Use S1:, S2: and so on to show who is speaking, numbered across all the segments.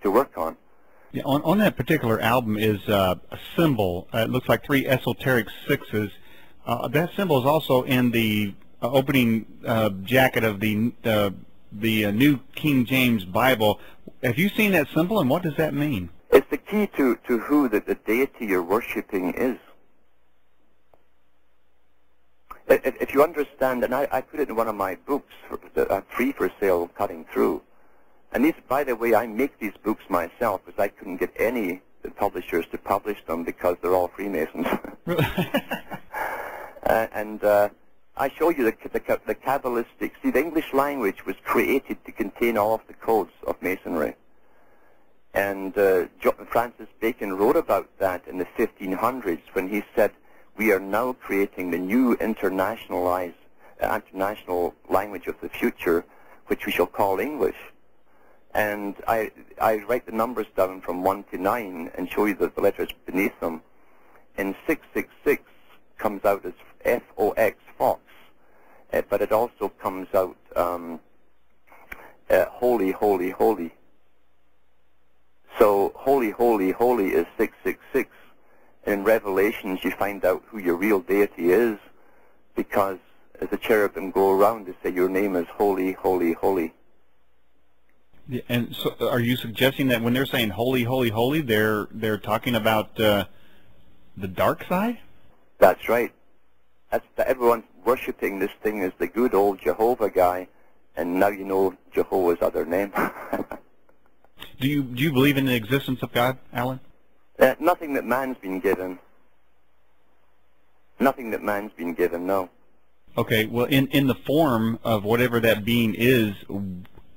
S1: to work on.
S2: Yeah, on that particular album is a symbol. It looks like 3 esoteric sixes. That symbol is also in the opening jacket of the New King James Bible. Have you seen that symbol, and what does that mean?
S1: It's the key to who the deity you're worshipping is. If you understand, and I put it in one of my books, free for sale, Cutting Through. And these, by the way, I make these books myself because I couldn't get any publishers to publish them because they're all Freemasons. I show you the Kabbalistic. See, the English language was created to contain all of the codes of Masonry. And Francis Bacon wrote about that in the 1500s when he said, we are now creating the new international language of the future, which we shall call English. And I write the numbers down from 1 to 9 and show you the letters beneath them. And 666 comes out as F-O-X, Fox. But it also comes out holy, holy, holy. So holy, holy, holy is 666. In Revelations, you find out who your real deity is, because as the cherubim go around, they say your name is holy, holy, holy.
S2: Yeah, and so, are you suggesting that when they're saying holy, holy, holy, they're talking about the dark side?
S1: That's right. Everyone's worshiping this thing as the good old Jehovah guy, and now you know Jehovah's other name.
S2: Do you believe in the existence of God, Alan?
S1: Nothing that man's been given. Nothing that man's been given, no.
S2: Okay, well, in the form of whatever that being is,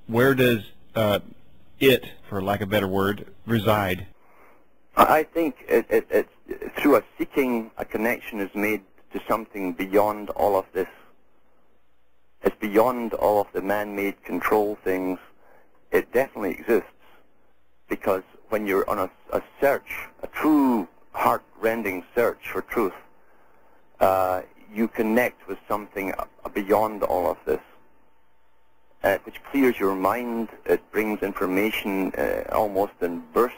S2: where does it, for lack of a better word, reside?
S1: I think it's through a seeking, a connection is made to something beyond all of this. It's beyond all of the man-made control things. It definitely exists, because when you're on a search, a true heart-rending search for truth, you connect with something beyond all of this, which clears your mind. It brings information almost in bursts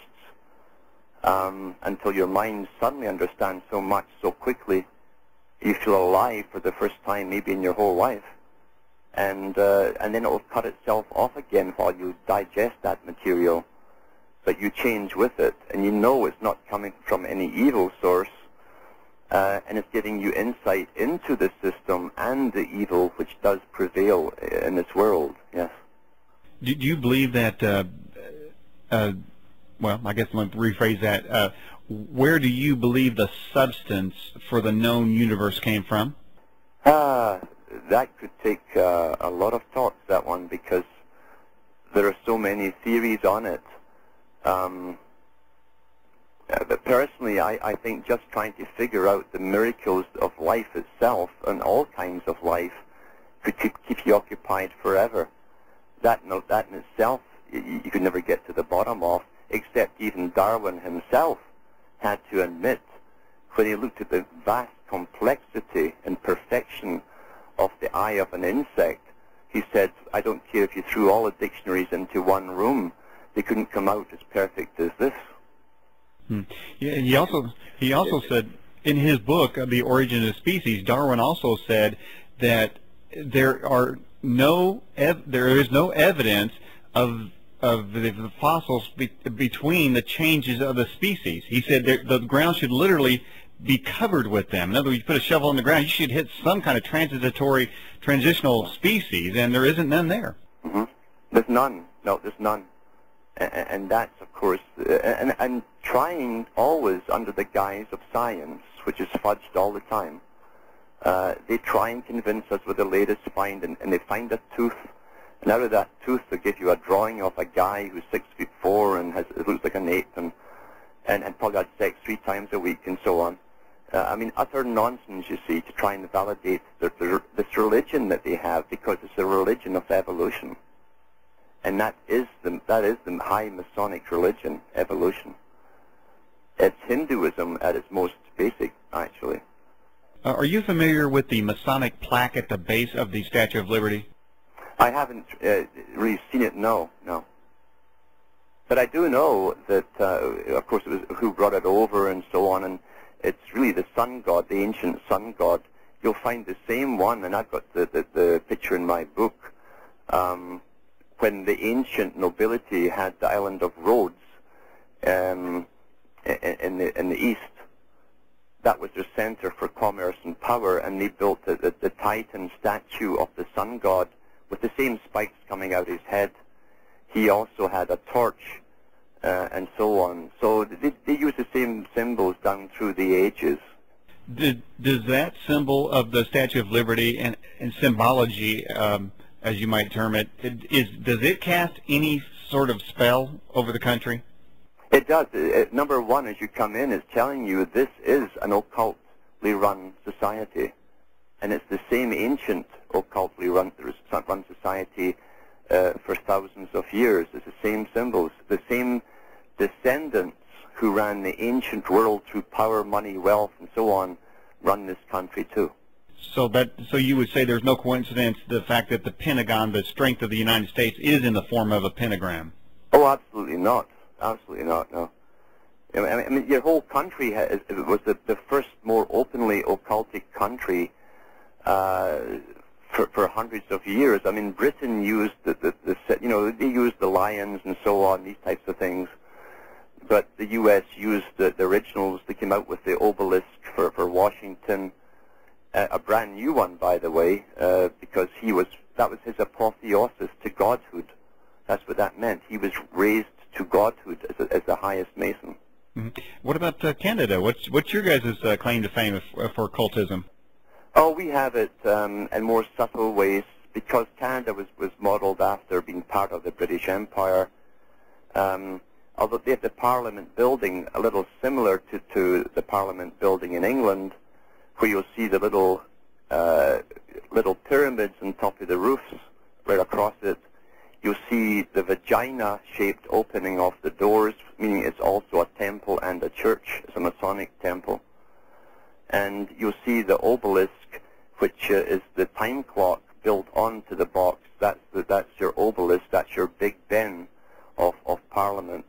S1: until your mind suddenly understands so much so quickly you feel alive for the first time maybe in your whole life. And then it will cut itself off again while you digest that material. But you change with it, and you know it's not coming from any evil source, and it's giving you insight into the system and the evil which does prevail in this world, yes.
S2: Do you believe that, well, I guess let me rephrase that, where do you believe the substance for the known universe came from?
S1: That could take a lot of thoughts, that one, because there are so many theories on it. But personally, I think just trying to figure out the miracles of life itself and all kinds of life could keep you occupied forever. That in itself, you could never get to the bottom of, except even Darwin himself had to admit, when he looked at the vast complexity and perfection of the eye of an insect, he said, I don't care if you threw all the dictionaries into one room, they couldn't come out as perfect as this.
S2: Yeah, he also said in his book, The Origin of Species, Darwin also said that there is no evidence of the fossils between the changes of the species. He said the ground should literally be covered with them. In other words, you put a shovel in the ground, you should hit some kind of transitional species, and there isn't none there.
S1: Mm-hmm. There's none. No, there's none. And that's, of course, and trying always under the guise of science, which is fudged all the time. They try and convince us with the latest find, and they find a tooth, and out of that tooth they give you a drawing of a guy who's 6'4" and it looks like an ape, and probably had sex 3 times a week, and so on. I mean, utter nonsense, you see, to try and validate this religion that they have, because it's a religion of evolution. And that is the high Masonic religion, evolution. It's Hinduism at its most basic, actually.
S2: Are you familiar with the Masonic plaque at the base of the Statue of Liberty?
S1: I haven't really seen it, no. But I do know that, of course, it was who brought it over and so on, and it's really the sun god, the ancient sun god. You'll find the same one, and I've got the picture in my book, when the ancient nobility had the island of Rhodes in the east. That was their center for commerce and power, and they built the Titan statue of the sun god with the same spikes coming out his head. He also had a torch, and so on. So they use the same symbols down through the ages.
S2: Does that symbol of the Statue of Liberty and symbology, as you might term it, does it cast any sort of spell over the country?
S1: It does. Number one, as you come in, it's telling you this is an occultly run society. And it's the same ancient occultly run society for thousands of years. It's the same symbols, the same descendants who ran the ancient world through power, money, wealth, and so on, run this country too.
S2: So you would say there's no coincidence the fact that the Pentagon, the strength of the United States, is in the form of a pentagram?
S1: Oh, absolutely not. Absolutely not, no. I mean, your whole country was the first more openly occultic country for hundreds of years. I mean, Britain used they used the lions and so on, these types of things. But the U.S. used the originals. They came out with the obelisk for Washington, a brand new one, by the way, because that was his apotheosis to godhood. That's what that meant. He was raised to godhood as the highest Mason.
S2: Mm-hmm. What about Canada? What's your guys' claim to fame for occultism?
S1: Oh, we have it in more subtle ways, because Canada was modeled after being part of the British Empire. Although they have the Parliament building a little similar to the Parliament building in England, where you'll see the little pyramids on top of the roofs right across it. You'll see the vagina-shaped opening of the doors, meaning it's also a temple and a church. It's a Masonic temple. And you'll see the obelisk, which is the time clock built onto the box. That's your obelisk. That's your Big Ben of Parliament.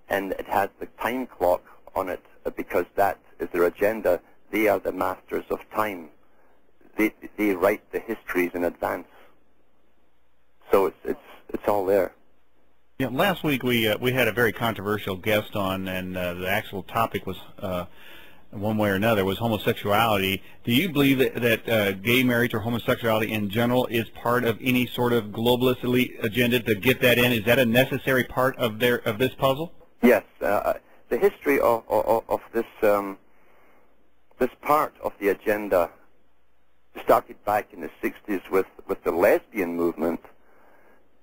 S1: And it has the time clock on it because that is their agenda. They are the masters of time. They write the histories in advance. So it's all there.
S2: Yeah, last week we had a very controversial guest on, and the actual topic was one way or another was homosexuality. Do you believe that gay marriage or homosexuality in general is part of any sort of globalist elite agenda to get that in? Is that a necessary part of this puzzle?
S1: Yes, the history of this this part of the agenda started back in the 60s with the lesbian movement,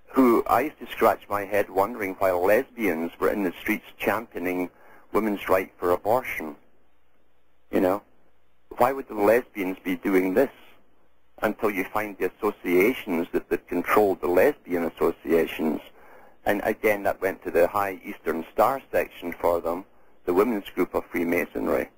S1: who I used to scratch my head wondering why lesbians were in the streets championing women's right for abortion. You know, why would the lesbians be doing this? Until you find the associations that controlled the lesbian associations. And again, that went to the High Eastern Star section for them, the women's group of Freemasonry.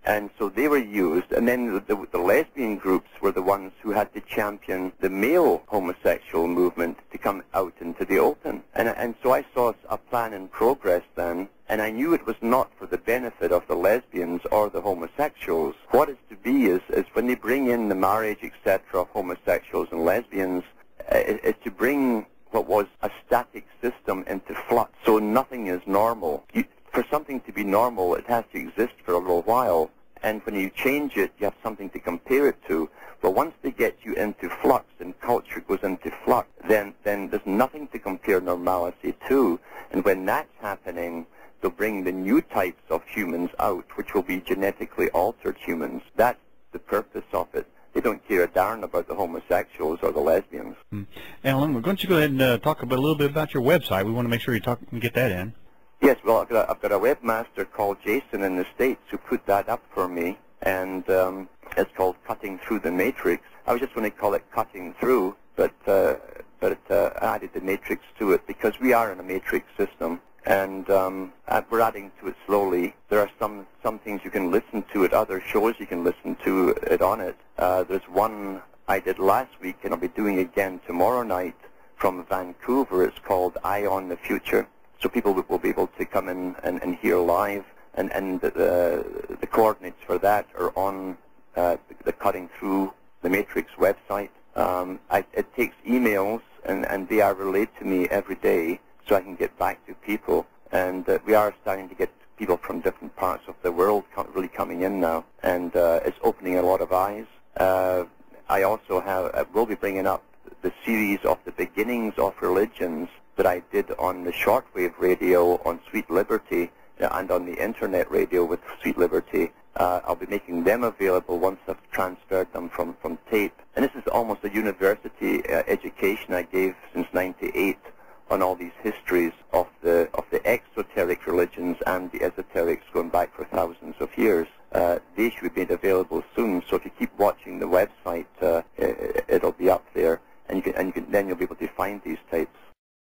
S1: And so they were used, and then the lesbian groups were the ones who had to champion the male homosexual movement to come out into the open. And so I saw a plan in progress then, and I knew it was not for the benefit of the lesbians or the homosexuals. What is to be is when they bring in the marriage, etc., of homosexuals and lesbians, is to bring what was a static system into flux, so nothing is normal. For something to be normal, it has to exist for a little while, and when you change it, you have something to compare it to. But once they get you into flux and culture goes into flux, then there's nothing to compare normality to. And when that's happening, they'll bring the new types of humans out, which will be genetically altered humans. That's the purpose of it. They don't care a darn about the homosexuals or the lesbians.
S2: Alan, why don't you go ahead and talk a little bit about your website? We want to make sure you get that in.
S1: Yes, well, I've got a webmaster called Jason in the States who put that up for me, and it's called Cutting Through the Matrix. I was just going to call it Cutting Through, but I added the matrix to it because we are in a matrix system, and we're adding to it slowly. There are some things you can listen to at other shows. You can listen to it on it. There's one I did last week, and I'll be doing again tomorrow night from Vancouver. It's called Eye on the Future. so people will be able to come in and hear live, and the coordinates for that are on the Cutting Through the Matrix website. It takes emails, and they are relayed to me every day, so I can get back to people. And we are starting to get people from different parts of the world really coming in now, and it's opening a lot of eyes. I also will be bringing up the series of the beginnings of religions that I did on the shortwave radio on Sweet Liberty and on the internet radio with Sweet Liberty. I'll be making them available once I've transferred them from tape. And this is almost a university education I gave since '98 on all these histories of the exoteric religions and the esoterics going back for thousands of years. They should be made available soon, so if you keep watching the website,